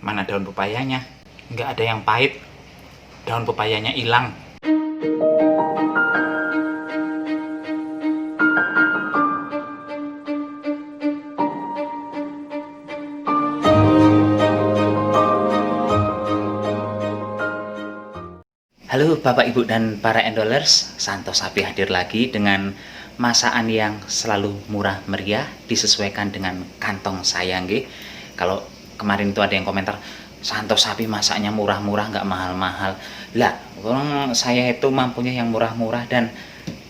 Mana daun pepayanya? Nggak ada yang pahit. Daun pepayanya hilang. Halo Bapak Ibu dan para endolers, Santo Sapi hadir lagi dengan masakan yang selalu murah meriah disesuaikan dengan kantong saya nggih. Kalau kemarin itu ada yang komentar, Santo Sapi masaknya murah-murah nggak mahal-mahal. Lah, orang saya itu mampunya yang murah-murah, dan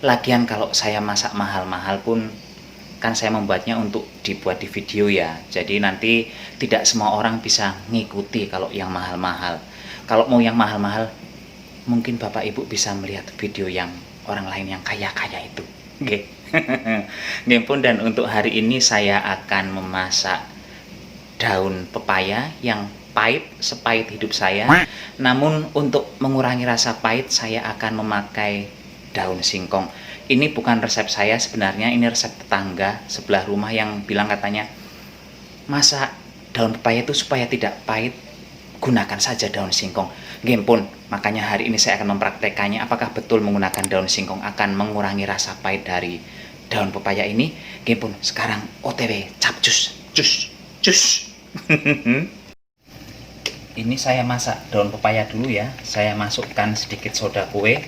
lagian kalau saya masak mahal-mahal pun kan saya membuatnya untuk dibuat di video ya. Jadi nanti tidak semua orang bisa ngikuti kalau yang mahal-mahal. Kalau mau yang mahal-mahal, mungkin Bapak Ibu bisa melihat video yang orang lain yang kaya-kaya itu. Oke. Nggih pun, dan untuk hari ini saya akan memasak daun pepaya yang pahit sepahit hidup saya. Namun untuk mengurangi rasa pahit saya akan memakai daun singkong. Ini bukan resep saya sebenarnya, ini resep tetangga sebelah rumah yang bilang katanya, masak daun pepaya itu supaya tidak pahit, gunakan saja daun singkong. Nggih pun, makanya hari ini saya akan mempraktekannya apakah betul menggunakan daun singkong akan mengurangi rasa pahit dari daun pepaya ini. Nggih pun, sekarang OTW capcus, cus, cus. Ini saya masak daun pepaya dulu ya. Saya masukkan sedikit soda kue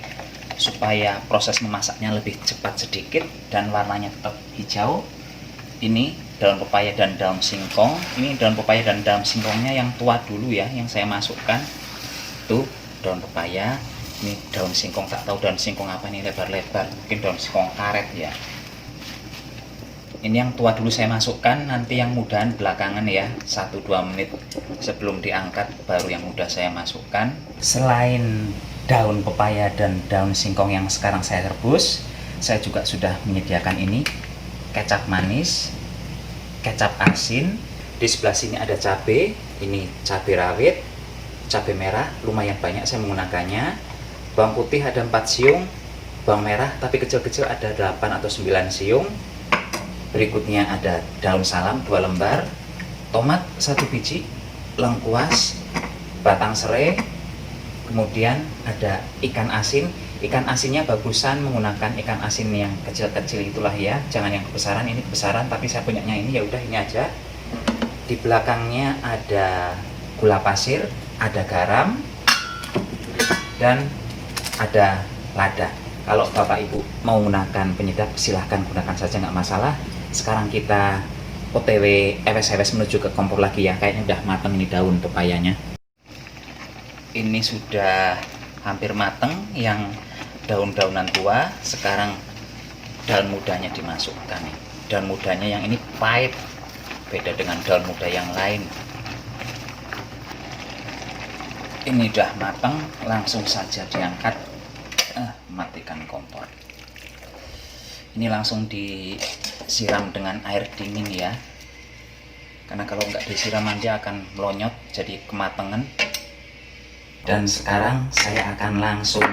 supaya proses memasaknya lebih cepat sedikit dan warnanya tetap hijau. Ini daun pepaya dan daun singkong. Ini daun pepaya dan daun singkongnya yang tua dulu ya, yang saya masukkan. Tuh, daun pepaya. Ini daun singkong, tak tahu daun singkong apa nih, lebar-lebar, mungkin daun singkong karet ya. Ini yang tua dulu saya masukkan, nanti yang mudahan belakangan ya, 1-2 menit sebelum diangkat baru yang muda saya masukkan. Selain daun pepaya dan daun singkong yang sekarang saya rebus, saya juga sudah menyediakan ini kecap manis, kecap asin. Di sebelah sini ada cabai, ini cabai rawit, cabai merah lumayan banyak saya menggunakannya. Bawang putih ada 4 siung, bawang merah tapi kecil-kecil ada 8 atau 9 siung. Berikutnya ada daun salam 2 lembar, tomat 1 biji, lengkuas, batang serai, kemudian ada ikan asin. Ikan asinnya bagusan menggunakan ikan asin yang kecil-kecil itulah ya, jangan yang kebesaran. Ini kebesaran tapi saya punyanya ini, ya udah ini aja. Di belakangnya ada gula pasir, ada garam, dan ada lada. Kalau Bapak Ibu mau menggunakan penyedap silahkan gunakan saja, nggak masalah. Sekarang kita OTW ewes-ewes menuju ke kompor lagi ya. Kayaknya udah mateng ini daun pepayanya. Ini sudah hampir mateng yang daun-daunan tua. Sekarang daun mudanya dimasukkan. Daun mudanya yang ini pahit, beda dengan daun muda yang lain. Ini udah matang, langsung saja diangkat. Matikan kompor. Ini langsung disiram dengan air dingin ya, karena kalau nggak disiram aja akan melonyot jadi kematangan. Dan sekarang saya akan langsung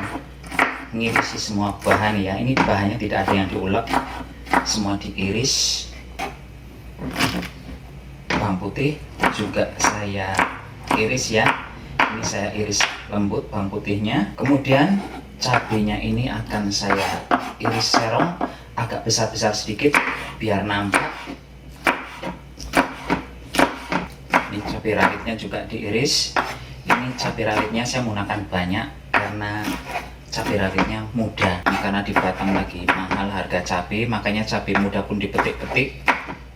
ngirisi semua bahan ya. Ini bahannya tidak ada yang diulek, semua diiris. Bawang putih juga saya iris ya. Ini saya iris lembut bawang putihnya. Kemudian cabenya ini akan saya iris serong agak besar-besar sedikit biar nampak. Ini cabai rawitnya juga diiris. Ini cabai rawitnya saya menggunakan banyak karena cabai rawitnya muda. Karena di Batam lagi mahal harga cabai, makanya cabai muda pun dipetik-petik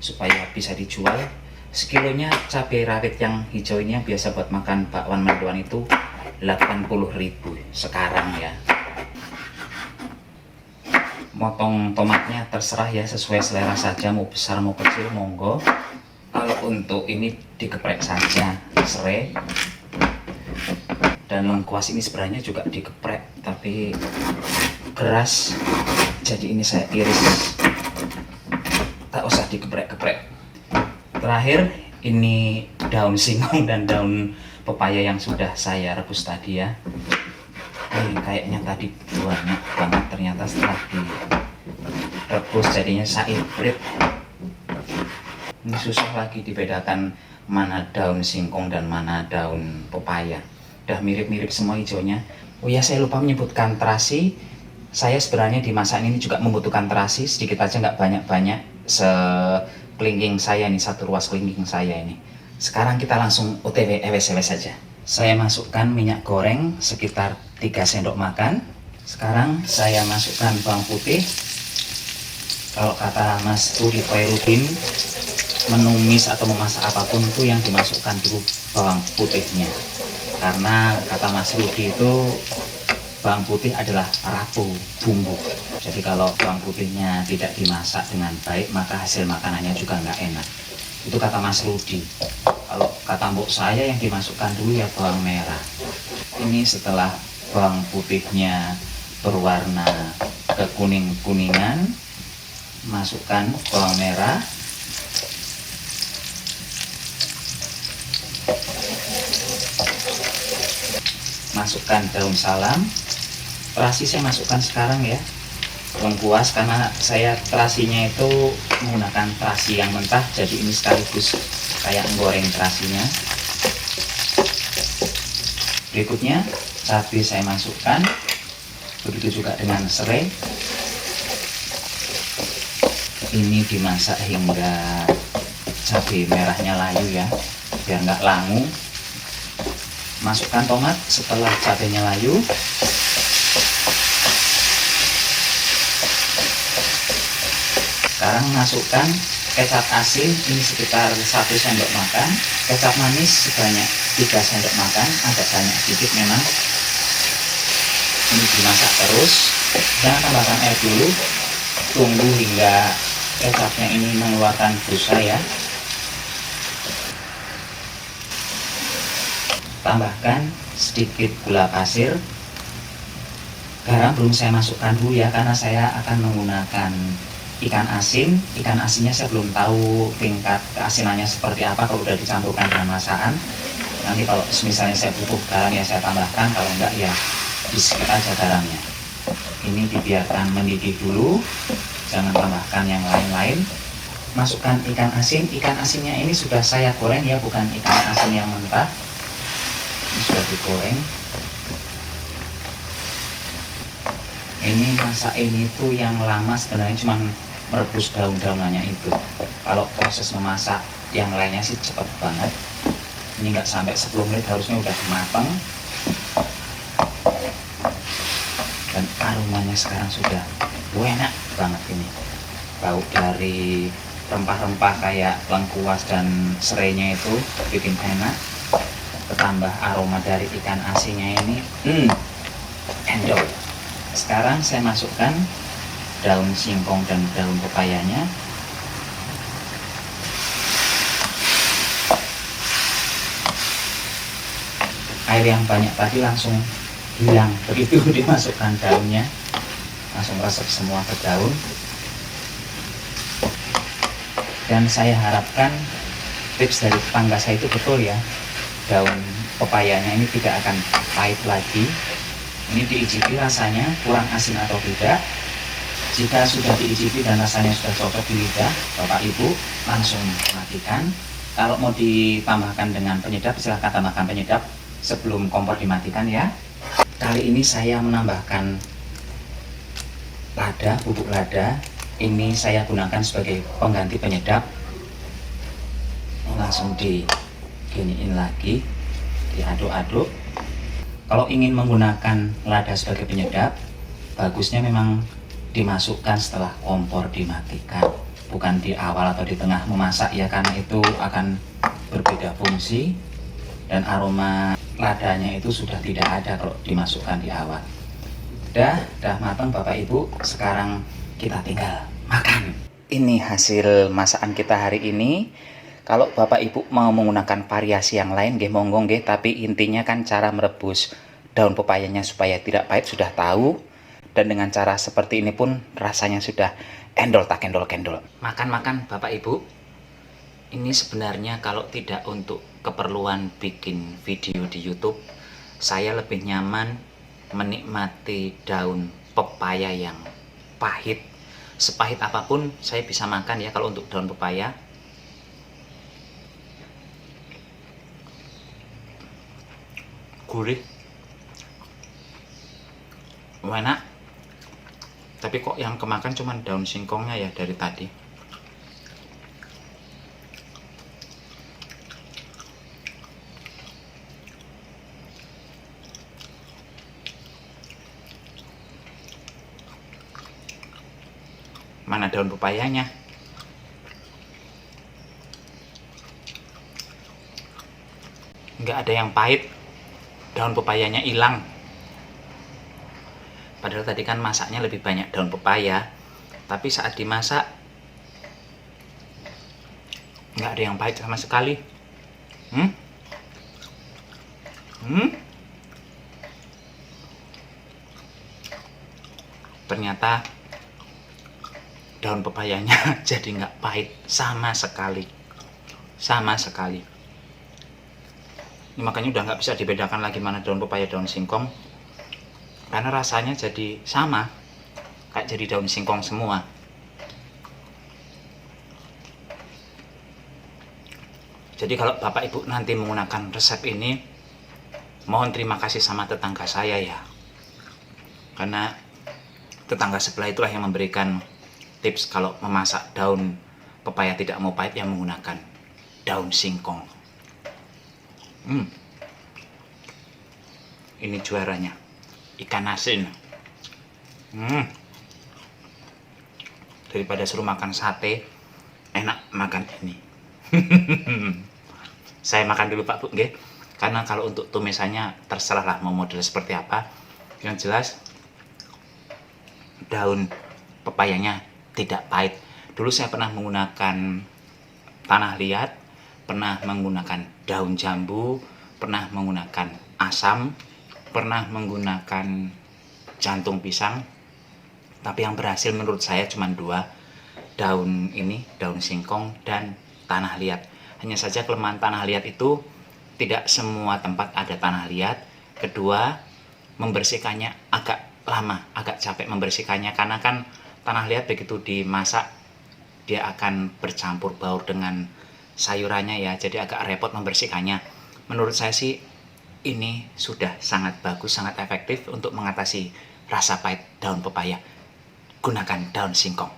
supaya bisa dijual. Sekilonya cabai rawit yang hijau ini yang biasa buat makan bakwan mendoan itu 80.000 sekarang ya. Motong tomatnya terserah ya, sesuai selera saja, mau besar mau kecil monggo. Kalau untuk ini digeprek saja serai. Dan lengkuas ini sebenarnya juga digeprek tapi keras, jadi ini saya iris, tak usah digeprek-geprek. Terakhir ini daun singkong dan daun pepaya yang sudah saya rebus tadi ya. Kayaknya tadi banyak banget, ternyata setelah direbus jadinya saibrit. Ini susah lagi dibedakan mana daun singkong dan mana daun pepaya. Udah mirip-mirip semua hijaunya. Oh ya, saya lupa menyebutkan terasi. Saya sebenarnya di masakan ini juga membutuhkan terasi, sedikit aja, nggak banyak-banyak. Sekelingking saya nih, satu ruas kelingking saya ini. Sekarang kita langsung OTW ewes-ewes saja. Saya masukkan minyak goreng sekitar 3 sendok makan. Sekarang saya masukkan bawang putih. Kalau kata Mas Rudi Khairuddin, menumis atau memasak apapun itu yang dimasukkan dulu bawang putihnya. Karena kata Mas Rudi itu bawang putih adalah ratu bumbu. Jadi kalau bawang putihnya tidak dimasak dengan baik, maka hasil makanannya juga nggak enak. Itu kata Mas Rudi. Kalau kata mbok saya, yang dimasukkan dulu ya bawang merah. Ini setelah bawang putihnya berwarna kekuning-kuningan, masukkan bawang merah. Masukkan daun salam. Terasi saya masukkan sekarang ya, belum puas karena saya terasinya itu menggunakan terasi yang mentah, jadi ini sekaligus kayak menggoreng terasinya. Berikutnya cabai saya masukkan, begitu juga dengan serai. Ini dimasak hingga cabai merahnya layu ya, biar nggak langu. Masukkan tomat setelah cabainya layu. Sekarang masukkan kecap asin, ini sekitar 1 sendok makan. Kecap manis sebanyak 3 sendok makan, agak banyak sedikit memang. Ini dimasak terus, jangan tambahkan air dulu. Tunggu hingga kecapnya ini mengeluarkan busa ya. Tambahkan sedikit gula pasir. Garam belum saya masukkan dulu ya, karena saya akan menggunakan ikan asin. Ikan asinnya saya belum tahu tingkat keasinannya seperti apa kalau udah dicampurkan dengan masakan. Nanti kalau misalnya saya butuh garam ya saya tambahkan, kalau enggak ya di-skip aja garamnya. Ini dibiarkan mendidih dulu, jangan tambahkan yang lain-lain. Masukkan ikan asin. Ikan asinnya ini sudah saya goreng ya, bukan ikan asin yang mentah. Ini sudah digoreng. Ini masak ini tuh yang lama sebenarnya cuma merebus daun-daunannya itu. Kalau proses memasak yang lainnya sih cepat banget. Ini nggak sampai 10 menit harusnya udah matang. Dan aromanya sekarang sudah enak banget ini. Bau dari rempah-rempah kayak lengkuas dan serainya itu bikin enak. Ketambah aroma dari ikan asinnya ini, endol. Sekarang saya masukkan daun singkong dan daun pepayanya. Air yang banyak tadi langsung hilang begitu dimasukkan daunnya, langsung resep semua ke daun. Dan saya harapkan tips dari tetangga saya itu betul ya, daun pepayanya ini tidak akan pahit lagi. Ini diicipi rasanya kurang asin atau tidak. Jika sudah diicipi dan rasanya sudah cocok di lidah Bapak Ibu, langsung matikan. Kalau mau ditambahkan dengan penyedap, silahkan tambahkan penyedap sebelum kompor dimatikan ya. Kali ini saya menambahkan lada, bubuk lada. Ini saya gunakan sebagai pengganti penyedap. Langsung diginiin lagi, diaduk-aduk. Kalau ingin menggunakan lada sebagai penyedap, bagusnya memang dimasukkan setelah kompor dimatikan, bukan di awal atau di tengah memasak ya, karena itu akan berbeda fungsi dan aroma ladanya itu sudah tidak ada kalau dimasukkan di awal. Udah matang Bapak Ibu, sekarang kita tinggal makan. Ini hasil masakan kita hari ini. Kalau Bapak Ibu mau menggunakan variasi yang lain, nggih monggo nggih, tapi intinya kan cara merebus daun pepayanya supaya tidak pahit sudah tahu. Dan dengan cara seperti ini pun rasanya sudah endol tak endol-kendol. Makan-makan Bapak Ibu. Ini sebenarnya kalau tidak untuk keperluan bikin video di YouTube, saya lebih nyaman menikmati daun pepaya yang pahit. Sepahit apapun saya bisa makan ya kalau untuk daun pepaya. gurih, enak. Tapi kok yang kemakan cuman daun singkongnya ya dari tadi. Mana daun pepayanya? Nggak ada yang pahit, daun pepayanya hilang. Padahal tadi kan masaknya lebih banyak daun pepaya, tapi saat dimasak nggak ada yang pahit sama sekali. Ternyata daun pepayanya jadi nggak pahit sama sekali. Ini makanya udah nggak bisa dibedakan lagi mana daun pepaya daun singkong, karena rasanya jadi sama, kayak jadi daun singkong semua. Jadi kalau Bapak Ibu nanti menggunakan resep ini, mohon terima kasih sama tetangga saya ya, karena tetangga sebelah itulah yang memberikan tips kalau memasak daun pepaya tidak mau pahit yang menggunakan daun singkong. Ini juaranya, ikan asin. Daripada suruh makan sate, enak makan ini. Saya makan dulu Pak Bu, nggih. Karena kalau untuk tumisannya terserah lah mau model seperti apa. Yang jelas daun pepayanya tidak pahit. Dulu saya pernah menggunakan tanah liat, pernah menggunakan daun jambu, pernah menggunakan asam, pernah menggunakan jantung pisang. Tapi yang berhasil menurut saya cuma 2, daun ini, daun singkong dan tanah liat. Hanya saja kelemahan tanah liat itu tidak semua tempat ada tanah liat. Kedua, membersihkannya agak lama, agak capek membersihkannya, karena kan tanah liat begitu dimasak dia akan bercampur baur dengan sayurannya ya, jadi agak repot membersihkannya. Menurut saya sih ini sudah sangat bagus, sangat efektif untuk mengatasi rasa pahit daun pepaya. Gunakan daun singkong.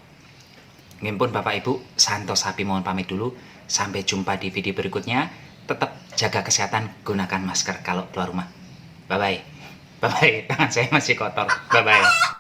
Ngimpun Bapak Ibu, Santos Sapi mohon pamit dulu. Sampai jumpa di video berikutnya. Tetap jaga kesehatan, gunakan masker kalau keluar rumah. Bye-bye. Bye-bye, tangan saya masih kotor. Bye-bye.